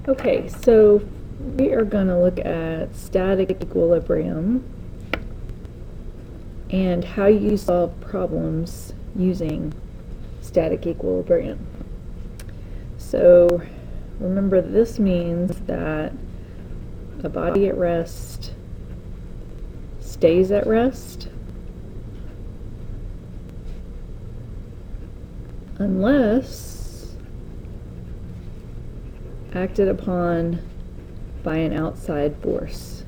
Okay, so we are going to look at static equilibrium and how you solve problems using static equilibrium. So remember, this means that a body at rest stays at rest unless acted upon by an outside force.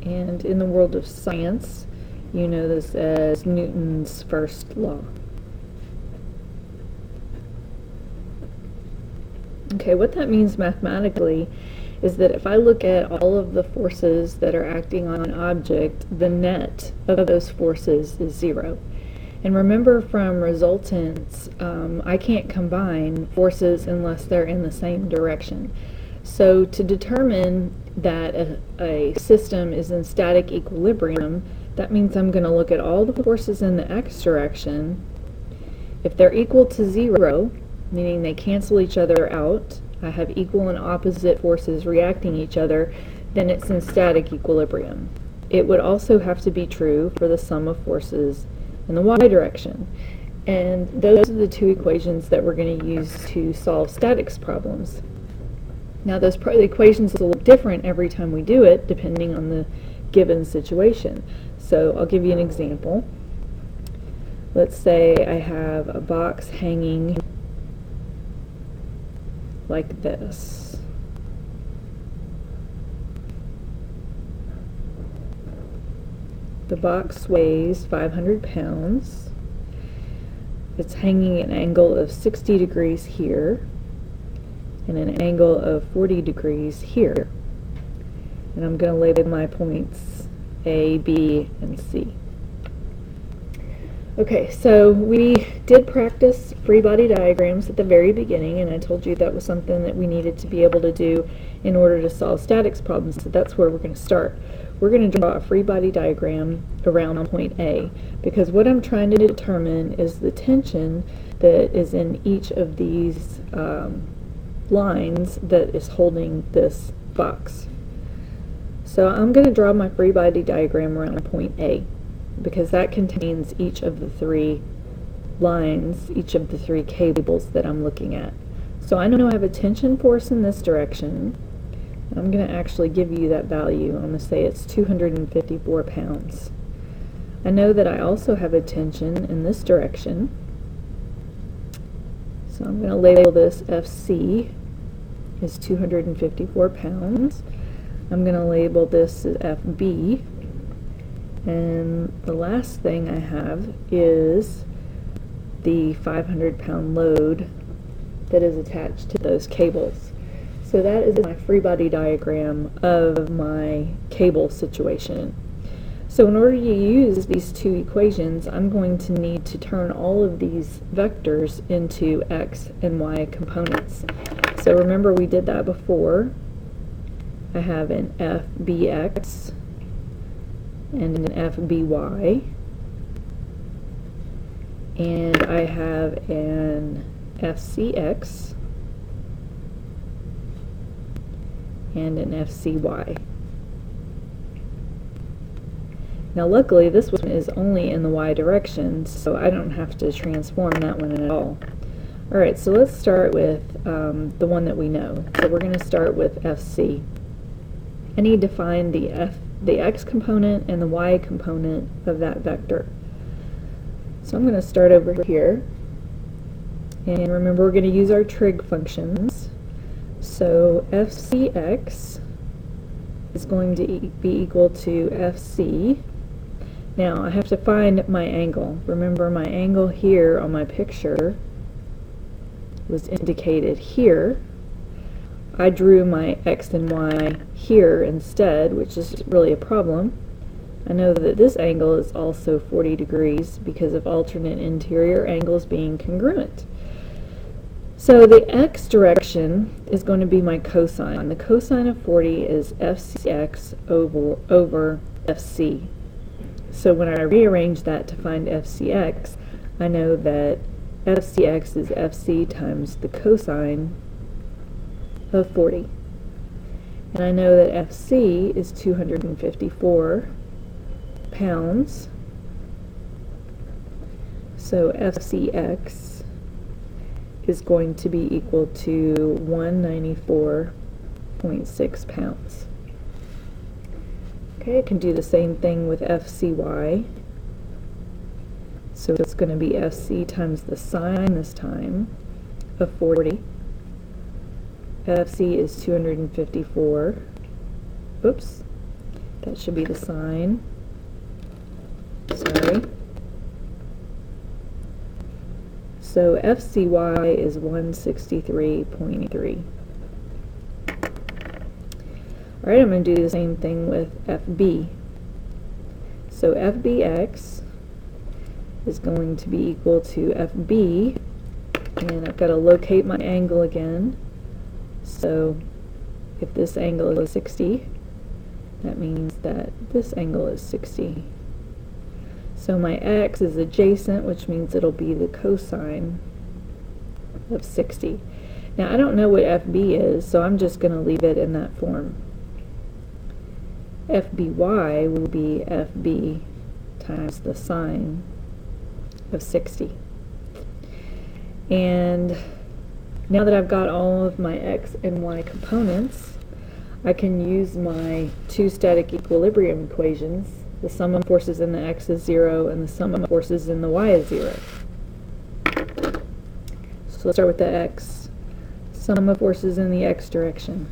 And in the world of science, you know this as Newton's first law. Okay, what that means mathematically is that if I look at all of the forces that are acting on an object, the net of those forces is zero. And remember, from resultants, I can't combine forces unless they're in the same direction. So to determine that a system is in static equilibrium, that means I'm going to look at all the forces in the x direction. If they're equal to zero, meaning they cancel each other out, I have equal and opposite forces reacting each other, then it's in static equilibrium. It would also have to be true for the sum of forces in the y direction. And those are the two equations that we're going to use to solve statics problems. Now, those equations will look different every time we do it, depending on the given situation. So I'll give you an example. Let's say I have a box hanging like this. The box weighs 500 pounds. It's hanging at an angle of 60 degrees here and an angle of 40 degrees here. And I'm going to label my points A, B, and C. Okay, so we did practice free body diagrams at the very beginning, and I told you that was something that we needed to be able to do in order to solve statics problems, so that's where we're going to start. We're going to draw a free body diagram around point A, because what I'm trying to determine is the tension that is in each of these lines that is holding this box. So I'm going to draw my free body diagram around point A, because that contains each of the three lines, each of the three cables that I'm looking at. So I know I have a tension force in this direction. I'm going to actually give you that value. I'm going to say it's 254 pounds. I know that I also have a tension in this direction. So I'm going to label this FC is 254 pounds. I'm going to label this as FB. And the last thing I have is the 500-pound load that is attached to those cables. So that is my free body diagram of my cable situation. So in order to use these two equations, I'm going to need to turn all of these vectors into x and y components. So remember, we did that before. I have an FBX and an FBY, and I have an FCX and an FCY. Now luckily this one is only in the y direction, so I don't have to transform that one at all. Alright, so let's start with the one that we know. So we're going to start with FC. I need to find the x component and the y component of that vector. So I'm going to start over here, and remember, we're going to use our trig functions. So FCX is going to be equal to FC. Now I have to find my angle. Remember, my angle here on my picture was indicated here. I drew my x and y here instead, which is really a problem. I know that this angle is also 40 degrees because of alternate interior angles being congruent. So the x direction is going to be my cosine. The cosine of 40 is FCX over FC. So when I rearrange that to find FCX, I know that FCX is FC times the cosine of 40. And I know that FC is 254 pounds. So FCX is going to be equal to 194.6 pounds. Okay, I can do the same thing with FCY. So it's going to be FC times the sine this time of 40. FC is 254. Oops, that should be the sine. Sorry. So FCY is 163.3. Alright, I'm going to do the same thing with FB. So FBX is going to be equal to FB, and I've got to locate my angle again. So if this angle is 60, that means that this angle is 60. So my x is adjacent, which means it'll be the cosine of 60. Now I don't know what FB is, so I'm just going to leave it in that form. FBY will be FB times the sine of 60. And now that I've got all of my x and y components, I can use my two static equilibrium equations. The sum of forces in the x is 0 and the sum of forces in the y is 0. So let's start with the x. Sum of forces in the x direction.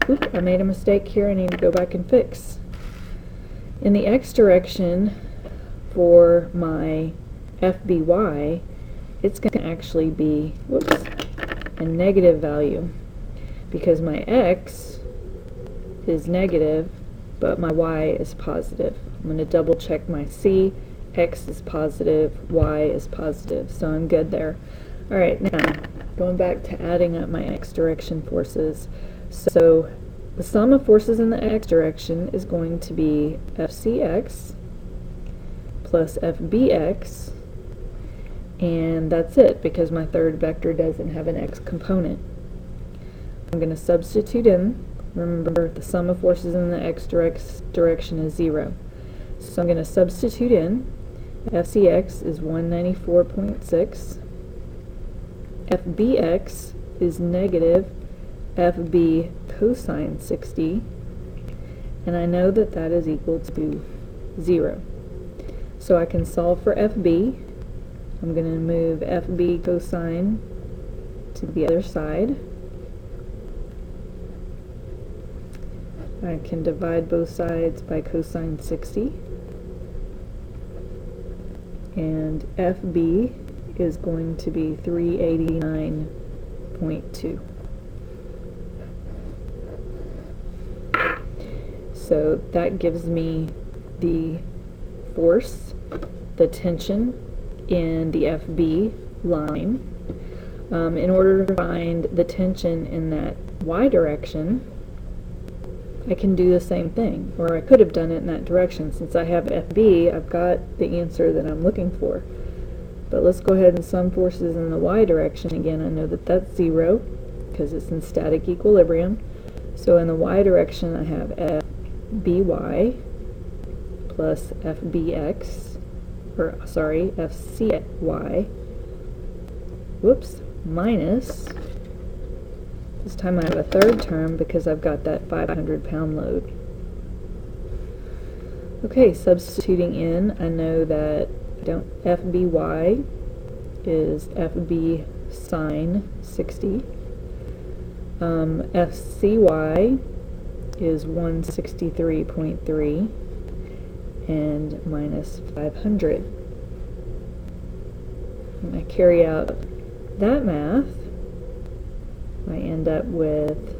Oop, I made a mistake here. I need to go back and fix. In the x direction, for my FBY, it's going to actually be, whoops, a negative value, because my x is negative, but my y is positive. I'm going to double check my C. X is positive, y is positive, so I'm good there. Alright, now, going back to adding up my x direction forces. So the sum of forces in the x direction is going to be FCX plus FBX, and that's it, because my third vector doesn't have an x component. I'm going to substitute in. Remember, the sum of forces in the x direction is 0. So I'm going to substitute in. FCX is 194.6. FBX is negative FB cosine 60. And I know that that is equal to 0. So I can solve for FB. I'm going to move FB cosine to the other side. I can divide both sides by cosine 60. And FB is going to be 389.2. So that gives me the force, the tension in the FB line. In order to find the tension in that y direction, I can do the same thing, or I could have done it in that direction. Since I have FB, I've got the answer that I'm looking for. But let's go ahead and sum forces in the y direction. Again, I know that that's 0 because it's in static equilibrium. So in the y direction, I have FBY plus FBX, or sorry, FCY, whoops, minus, this time I have a third term because I've got that 500-pound load. Okay, substituting in, I know that FBY is FB sine 60. FCY is 163.3 and minus 500. When I carry out that math, I end up with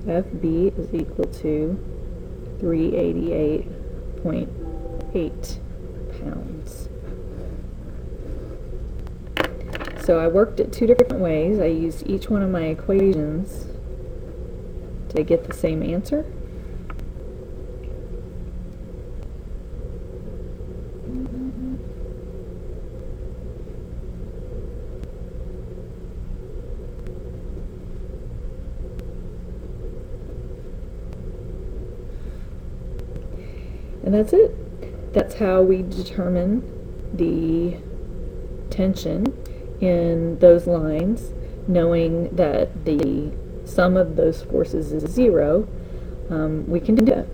FB is equal to 388.8 pounds. So I worked it two different ways. I used each one of my equations to get the same answer. And that's it. That's how we determine the tension in those lines, knowing that the sum of those forces is 0. We can do that.